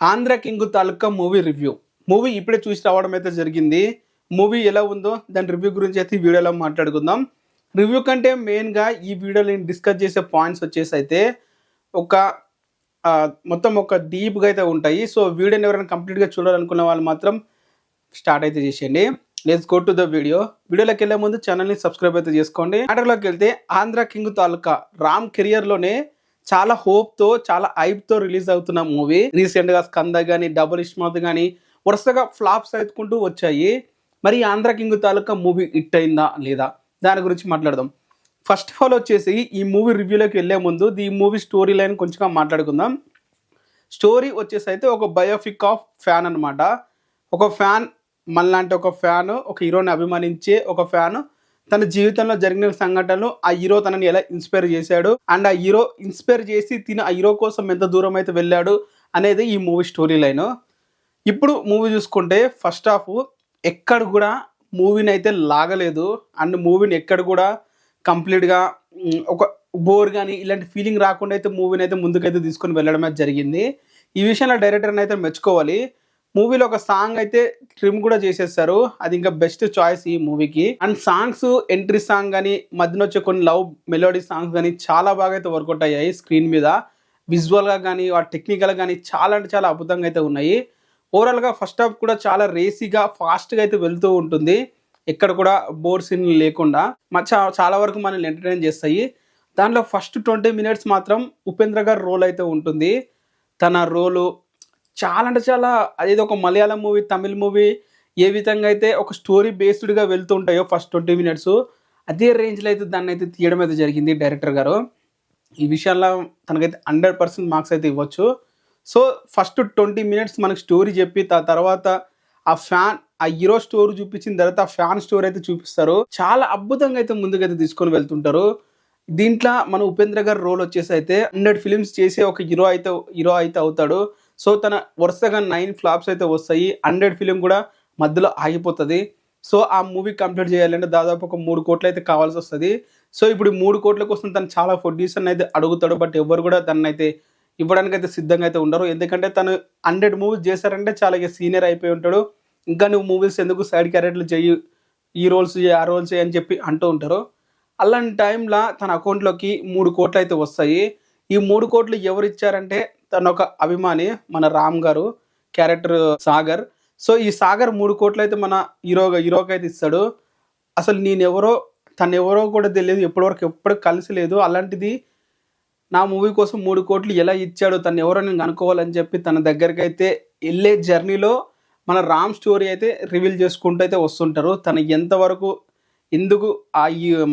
Andhra king తాలూకా movie review. Movie ఇప్పుడే చూసి రావడం అయితే జరిగింది. మూవీ ఎలా ఉందో దాని రివ్యూ గురించి అయితే ఈ వీడియోలో మాట్లాడుకుందాం. రివ్యూ కంటే మెయిన్‌గా ఈ వీడియోలో నేను డిస్కస్ చేసే పాయింట్స్ వచ్చేసి అయితే ఒక మొత్తం ఒక డీప్‌గా అయితే ఉంటాయి. సో వీడియోని ఎవరైనా కంప్లీట్‌గా చూడాలనుకున్న వాళ్ళు మాత్రం స్టార్ట్ అయితే చేసేయండి. Let's go to the video. వీడియోలోకి వెళ్ళే ముందు ఛానల్‌ని సబ్స్క్రైబ్ అయితే చేసుకోండి. మ్యాటర్‌లోకి వెళ్తే ఆంధ్ర కింగ్ తాలూకా రామ్ కెరియర్‌లోనే చాలా హోప్‌తో, చాలా హైప్‌తో రిలీజ్ అవుతున్న మూవీ. రీసెంట్‌గా 'స్కంద' గాని, 'డబుల్ ఇస్మార్ట్' గాని వరుసగా ఫ్లాప్స్ ఎత్తుకుంటూ వచ్చాయి. మరి ఆంధ్ర కింగ్ తాలూకా మూవీ హిట్ అయిందా లేదా? దాని గురించి మాట్లాడదాం. ఫస్ట్ ఆఫ్ ఆల్ వచ్చేసి ఈ మూవీ రివ్యూలోకి వెళ్ళే ముందు ఈ మూవీ స్టోరీ లైన్ కొంచెంగా మాట్లాడుకుందాం. స్టోరీ వచ్చేసి అయితే ఒక బయోపిక్ ఆఫ్ ఫ్యాన్ అనమాట. ఒక ఫ్యాన్ మనలాంటి ఒక ఫ్యాన్ ఒక హీరోని అభిమానించే ఒక ఫ్యాన్ తన జీవితంలో జరిగిన సంఘటనలు ఆ హీరో తనని ఎలా ఇన్స్పైర్ చేశాడు అండ్ ఆ హీరో ఇన్స్పైర్ చేసి ఆ హీరో కోసం ఎంత దూరం అయితే వెళ్ళాడు అనేది ఈ మూవీ స్టోరీ లైన్. ఇప్పుడు మూవీ చూసుకుంటే ఫస్ట్ హాఫ్ ఎక్కడ కూడా మూవీని అయితే లాగలేదు అండ్ మూవీని ఎక్కడ కూడా కంప్లీట్గా ఒక బోర్ కానీ ఇలాంటి ఫీలింగ్ రాకుండా అయితే మూవీని అయితే ముందుకైతే తీసుకొని వెళ్ళడం అయితే జరిగింది. ఈ విషయంలో డైరెక్టర్ని అయితే మెచ్చుకోవాలి. మూవీలో ఒక సాంగ్ అయితే ట్రిమ్ కూడా చేసేస్తారు, అది ఇంకా బెస్ట్ చాయిస్ ఈ మూవీకి. అండ్ సాంగ్స్ ఎంట్రీ సాంగ్ కానీ మధ్యన వచ్చే కొన్ని లవ్ మెలోడీ సాంగ్స్ కానీ చాలా బాగా అయితే వర్కౌట్ అయ్యాయి స్క్రీన్ మీద. విజువల్గా కానీ ఆ టెక్నికల్గా కానీ చాలా అంటే చాలా అద్భుతంగా అయితే ఉన్నాయి. ఓవరాల్గా ఫస్ట్ హాఫ్ కూడా చాలా రేసీగా ఫాస్ట్గా అయితే వెళ్తూ ఉంటుంది, ఎక్కడ కూడా బోర్ సీన్ లేకుండా చాలా వరకు మనల్ని ఎంటర్టైన్ చేస్తాయి. దాంట్లో ఫస్ట్ 20 మినిట్స్ మాత్రం ఉపేంద్ర గారి రోల్ అయితే ఉంటుంది. తన రోలు చాలా అంటే చాలా అదేదో ఒక మలయాళం మూవీ, తమిళ్ మూవీ ఏ విధంగా అయితే ఒక స్టోరీ బేస్డ్గా వెళ్తూ ఉంటాయో ఫస్ట్ 20 మినిట్స్ అదే రేంజ్లో అయితే దాన్ని అయితే తీయడం అయితే జరిగింది డైరెక్టర్ గారు. ఈ విషయాల్లో తనకైతే 100% మార్క్స్ అయితే ఇవ్వచ్చు. సో ఫస్ట్ 20 మినిట్స్ మనకు స్టోరీ చెప్పి తర్వాత ఆ హీరో స్టోరీ చూపించిన తర్వాత ఆ ఫ్యాన్ స్టోరీ అయితే చూపిస్తారు. చాలా అద్భుతంగా అయితే ముందుకైతే తీసుకొని వెళ్తుంటారు. దీంట్లో మన ఉపేంద్ర గారి రోల్ వచ్చేసి అయితే 100 ఫిలిమ్స్ చేసే ఒక హీరో అయితే అవుతాడు. సో తన వరుసగా 9 ఫ్లాప్స్ అయితే వస్తాయి. 100 ఫిలిం కూడా మధ్యలో ఆగిపోతుంది. సో ఆ మూవీ కంప్లీట్ చేయాలంటే దాదాపు ఒక 3 కోట్లు అయితే కావాల్సి వస్తుంది. సో ఇప్పుడు 3 కోట్ల కోసం తను చాలా ప్రొడ్యూసర్ని అయితే అడుగుతాడు, బట్ ఎవరు కూడా తనని అయితే ఇవ్వడానికి అయితే సిద్ధంగా అయితే ఉండరు. ఎందుకంటే తను 100 మూవీస్ చేశారంటే చాలా సీనియర్ అయిపోయి ఉంటాడు. ఇంకా నువ్వు మూవీస్ ఎందుకు సైడ్ క్యారెక్టర్లు చెయ్యి, ఈ రోల్స్ చేయి ఆ రోల్స్ చేయి అని చెప్పి అంటూ ఉంటారు. అలాంటి టైంలో తన అకౌంట్లోకి 3 కోట్లు అయితే వస్తాయి. ఈ 3 కోట్లు ఎవరు ఇచ్చారంటే తన ఒక అభిమాని మన రామ్ గారు క్యారెక్టర్ సాగర్. సో ఈ సాగర్ 3 కోట్లు అయితే మన హీరోకి అయితే ఇస్తాడు. అసలు తను ఎవరో కూడా తెలియదు, ఎప్పుడు కలిసి లేదు. అలాంటిది నా మూవీ కోసం 3 కోట్లు ఎలా ఇచ్చాడు, తను ఎవరో నేను కనుక్కోవాలని చెప్పి తన దగ్గరికి అయితే వెళ్ళే జర్నీలో మన రామ్ స్టోరీ అయితే రివీల్ చేసుకుంటూ అయితే వస్తుంటారు. తను ఎంతవరకు ఎందుకు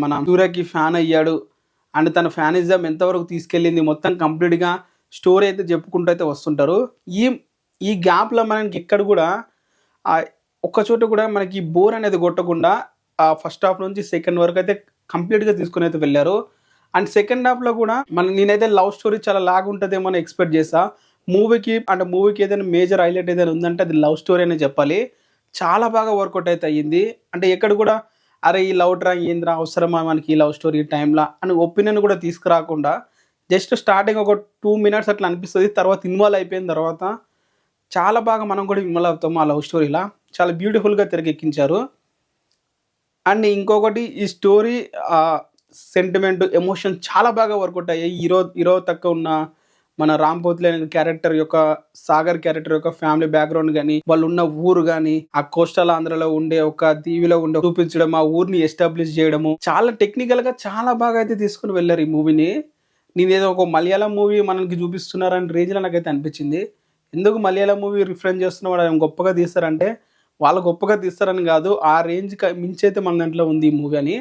మన సూర్యకి ఫ్యాన్ అయ్యాడు అండ్ తన ఫ్యానిజం ఎంతవరకు తీసుకెళ్ళింది మొత్తం కంప్లీట్గా స్టోరీ అయితే చెప్పుకుంటూ అయితే వస్తుంటారు. ఈ గ్యాప్లో మనకి ఎక్కడ కూడా ఒక్కచోట కూడా మనకి బోర్ అనేది కొట్టకుండా ఫస్ట్ హాఫ్ నుంచి సెకండ్ వరకు అయితే కంప్లీట్గా తీసుకుని అయితే వెళ్ళారు. అండ్ సెకండ్ హాఫ్లో కూడా నేనైతే లవ్ స్టోరీ చాలా లాగ్ ఉంటుందేమో అని ఎక్స్పెక్ట్ చేసా. మూవీకి ఏదైనా మేజర్ హైలైట్ ఏదైనా ఉందంటే అది లవ్ స్టోరీ అనే చెప్పాలి. చాలా బాగా వర్కౌట్ అయితే అయ్యింది. అంటే ఎక్కడ కూడా అరే ఈ లవ్ డ్రా ఏంద్రా అవసరమా మనకి ఈ లవ్ స్టోరీ టైంలో అని ఒపీనియన్ కూడా తీసుకురాకుండా జస్ట్ స్టార్టింగ్ ఒక 2 మినిట్స్ అట్లా అనిపిస్తుంది. తర్వాత ఇన్వాల్వ్ అయిపోయిన తర్వాత చాలా బాగా మనం కూడా ఇన్వాల్వ్ అవుతాము ఆ లవ్ స్టోరీలా. చాలా బ్యూటిఫుల్గా తెరకెక్కించారు. అండ్ ఇంకొకటి ఈ స్టోరీ సెంటిమెంట్ ఎమోషన్ చాలా బాగా వర్కౌట్ అయ్యాయి. హీరో తక్కువ ఉన్న మన రామ్ పోతినేని క్యారెక్టర్ యొక్క సాగర్ క్యారెక్టర్ యొక్క ఫ్యామిలీ బ్యాక్గ్రౌండ్ కానీ, వాళ్ళు ఉన్న ఊరు కానీ, ఆ కోస్టల్ ఆంధ్రలో ఉండే ఒక దీవిలో ఉండే చూపించడం, ఆ ఊరిని ఎస్టాబ్లిష్ చేయడము చాలా టెక్నికల్ గా చాలా బాగా అయితే తీసుకుని వెళ్ళారు ఈ మూవీని. నేనేదో ఒక మలయాళం మూవీ మనకి చూపిస్తున్నారని రేంజ్ లో నాకైతే అనిపించింది. ఎందుకు మలయాళం మూవీ రిఫరెన్స్ చేస్తున్న గొప్పగా తీస్తారంటే వాళ్ళు గొప్పగా తీస్తారని కాదు, ఆ రేంజ్ మించి అయితే మన దాంట్లో ఉంది ఈ మూవీ అని.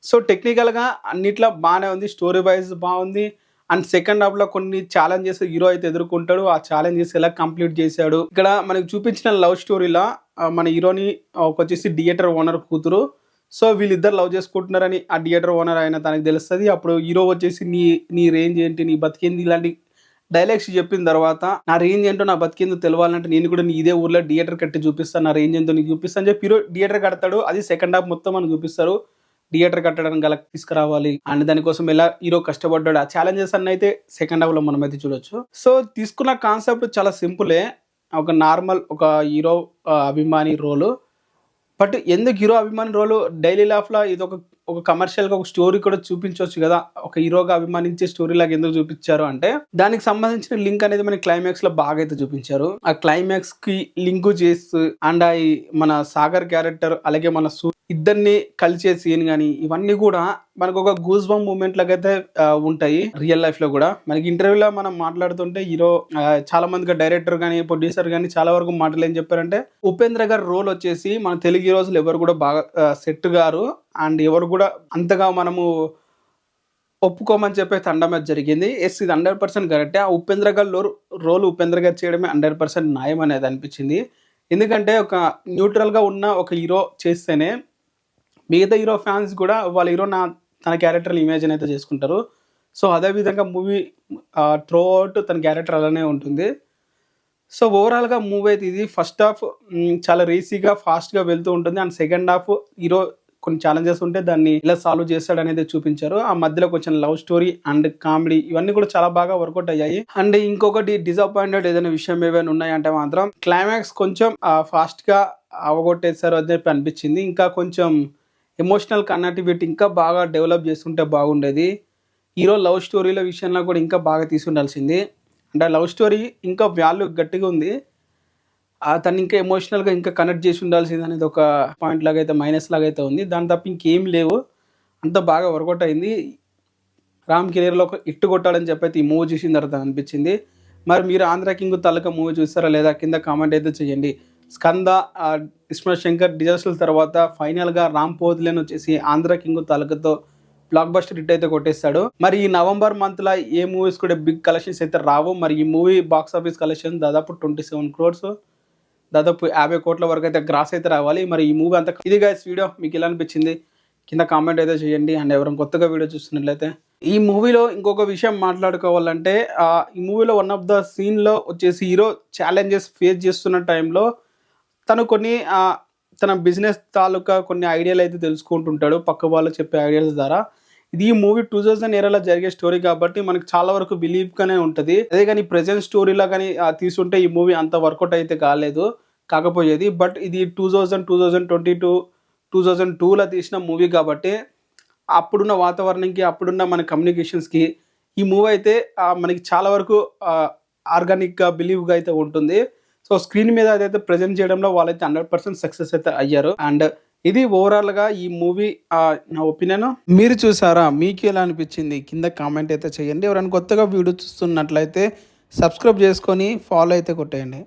సో టెక్నికల్గా అన్నిట్లో బాగానే ఉంది, స్టోరీ వైజ్ బాగుంది. అండ్ సెకండ్ హాఫ్లో కొన్ని ఛాలెంజెస్ హీరో అయితే ఎదుర్కొంటాడు, ఆ ఛాలెంజెస్ ఎలా కంప్లీట్ చేశాడు. ఇక్కడ మనకి చూపించిన లవ్ స్టోరీలా మన హీరోని వచ్చేసి థియేటర్ ఓనర్ కూతురు. సో వీళ్ళిద్దరు లవ్ చేసుకుంటున్నారని ఆ థియేటర్ ఓనర్ అయినా తనకు తెలుస్తుంది. అప్పుడు హీరో వచ్చేసి నీ రేంజ్ ఏంటి, నీ బతికేంది, ఇలాంటి డైలాగ్స్ చెప్పిన తర్వాత నా రేంజ్ ఏంటో నా బతికేందో తెలవాలంటే నేను కూడా నీ ఇదే ఊర్లో థియేటర్ కట్టి చూపిస్తాను, నా రేంజ్ ఏంటో నీకు చూపిస్తాను అని చెప్పి హీరో థియేటర్ కడతాడు. అది సెకండ్ హాఫ్ మొత్తం మనకు చూపిస్తారు. థియేటర్ కట్టడానికి గల తీసుకురావాలి అండ్ దానికోసం ఎలా హీరో కష్టపడ్డాడు ఆ ఛాలెంజెస్ అన్ని అయితే సెకండ్ హాఫ్ లో మనం అయితే చూడొచ్చు. సో తీసుకున్న కాన్సెప్ట్ చాలా సింపులే, ఒక నార్మల్ ఒక హీరో అభిమాని రోలు. బట్ ఎందుకు హీరో అభిమాని రోలు డైలీ లైఫ్లో ఇది ఒక కమర్షియల్గా ఒక స్టోరీ కూడా చూపించవచ్చు కదా, ఒక హీరోగా అభిమానించే స్టోరీ లాగా ఎందుకు చూపించారు అంటే దానికి సంబంధించిన లింక్ అనేది మన క్లైమాక్స్ లో బాగా అయితే చూపించారు. ఆ క్లైమాక్స్ కి లింక్ చేస్తూ అండ్ మన సాగర్ క్యారెక్టర్ అలాగే మన ఇద్దరిని కలిసే సీన్ కానీ ఇవన్నీ కూడా మనకు ఒక గూస్ బంప్ మూమెంట్ లాగా అయితే ఉంటాయి రియల్ లైఫ్ లో కూడా. మనకి ఇంటర్వ్యూలో మనం మాట్లాడుతుంటే హీరో చాలా మందిగా డైరెక్టర్ కానీ ప్రొడ్యూసర్ కానీ చాలా వరకు మాటలు ఏం చెప్పారంటే ఉపేంద్ర గారి రోల్ వచ్చేసి మన తెలుగు హీరోస్లు ఎవరు కూడా బాగా సెట్ గారు అండ్ ఎవరు కూడా అంతగా మనము ఒప్పుకోమని చెప్పే తండం జరిగింది. ఎస్ ఇది 100% కరెక్టే. ఆ ఉపేంద్ర గారి రోల్ ఉపేంద్ర గారు చేయడమే 100% న్యాయం అనేది అనిపించింది. ఎందుకంటే ఒక న్యూట్రల్గా ఉన్న ఒక హీరో చేస్తేనే మిగతా హీరో ఫ్యాన్స్ కూడా వాళ్ళ హీరో తన క్యారెక్టర్ ఇమేజ్ అయితే చేసుకుంటారు. సో అదేవిధంగా మూవీ త్రూ అవుట్ తన క్యారెక్టర్ అలానే ఉంటుంది. సో ఓవరాల్గా మూవీ అయితే ఇది ఫస్ట్ హాఫ్ చాలా రేసీగా ఫాస్ట్గా వెళ్తూ ఉంటుంది అండ్ సెకండ్ హాఫ్ హీరో కొన్ని ఛాలెంజెస్ ఉంటే దాన్ని ఇలా సాల్వ్ చేస్తాడు అనేది చూపించారు. ఆ మధ్యలో కొంచెం లవ్ స్టోరీ అండ్ కామెడీ ఇవన్నీ కూడా చాలా బాగా వర్కౌట్ అయ్యాయి. అండ్ ఇంకొకటి డిసప్పాయింటెడ్ ఏదైనా విషయం ఏమైనా ఉన్నాయంటే మాత్రం క్లైమాక్స్ కొంచెం ఫాస్ట్గా అవగొట్టేశారు అని చెప్పి అనిపించింది. ఇంకా కొంచెం ఎమోషనల్ కనెక్టివిటీ ఇంకా బాగా డెవలప్ చేసుకుంటే బాగుండేది. హీరో లవ్ స్టోరీల విషయంలో కూడా ఇంకా బాగా తీసుకుండాల్సింది. అంటే లవ్ స్టోరీ ఇంకా వాల్యూ గట్టిగా ఉంది, తను ఇంకా ఎమోషనల్గా ఇంకా కనెక్ట్ చేసి ఉండాల్సింది అనేది ఒక పాయింట్ లాగా అయితే మైనస్ లాగా అయితే ఉంది. దాని తప్ప ఇంకేం లేవు, అంత బాగా వర్కౌట్ అయింది. రామ్ కెరీర్లో ఒక ఇట్టు కొట్టాడని చెప్పి అయితే ఈ మూవీ చూసిన తర్వాత అనిపించింది. మరి మీరు ఆంధ్ర కింగ్ తాలూకా మూవీ చూస్తారా లేదా కింద కామెంట్ అయితే చేయండి. స్కంద ఇస్మార్ట్ శంకర్ డిజాస్టర్ల తర్వాత ఫైనల్గా రామ్ పోత్లేని వచ్చేసి ఆంధ్ర కింగ్ తాలూకాతో బ్లాక్ బస్టర్ హిట్ అయితే కొట్టేస్తాడు. మరి ఈ నవంబర్ మంత్లో ఏ మూవీస్ కూడా బిగ్ కలెక్షన్స్ అయితే రావు. మరి ఈ మూవీ బాక్స్ ఆఫీస్ కలెక్షన్ దాదాపు 27 crores, దాదాపు 50 కోట్ల వరకు అయితే గ్రాస్ అయితే రావాలి. మరి ఈ మూవీ అంతా ఇది గైస్ వీడియో మీకు ఎలా అనిపించింది కింద కామెంట్ అయితే చేయండి. అండ్ ఎవరైనా కొత్తగా వీడియో చూస్తున్నట్లయితే ఈ మూవీలో ఇంకొక విషయం మాట్లాడుకోవాలంటే ఈ మూవీలో వన్ ఆఫ్ ద సీన్లో వచ్చేసి హీరో ఛాలెంజెస్ ఫేస్ చేస్తున్న టైంలో తను కొన్ని తన బిజినెస్ తాలూకా కొన్ని ఐడియాలు అయితే తెలుసుకుంటుంటాడు పక్క వాళ్ళు చెప్పే ఐడియాస్ ద్వారా. ఇది ఈ మూవీ 2000 ఏరాలో జరిగే స్టోరీ కాబట్టి మనకు చాలా వరకు బిలీవ్గానే ఉంటుంది. అదే కానీ ప్రెజెంట్ స్టోరీలా కానీ తీసుంటే ఈ మూవీ అంత వర్కౌట్ అయితే కాకపోయేది. బట్ ఇది 2022, 2002లో తీసిన మూవీ కాబట్టి అప్పుడున్న వాతావరణంకి అప్పుడున్న మన కమ్యూనికేషన్స్కి ఈ మూవీ అయితే మనకి చాలా వరకు ఆర్గానిక్గా బిలీవ్గా అయితే ఉంటుంది. సో స్క్రీన్ మీద అదైతే ప్రజెంట్ చేయడంలో వాళ్ళైతే 100% సక్సెస్ అయితే అయ్యారు. అండ్ ఇది ఓవరాల్గా ఈ మూవీ నా ఒపీనియన్. మీరు చూసారా, మీకు ఎలా అనిపించింది కింద కామెంట్ అయితే చేయండి. ఎవరైనా కొత్తగా వీడియో చూస్తున్నట్లయితే సబ్స్క్రైబ్ చేసుకొని ఫాలో అయితే కొట్టేయండి.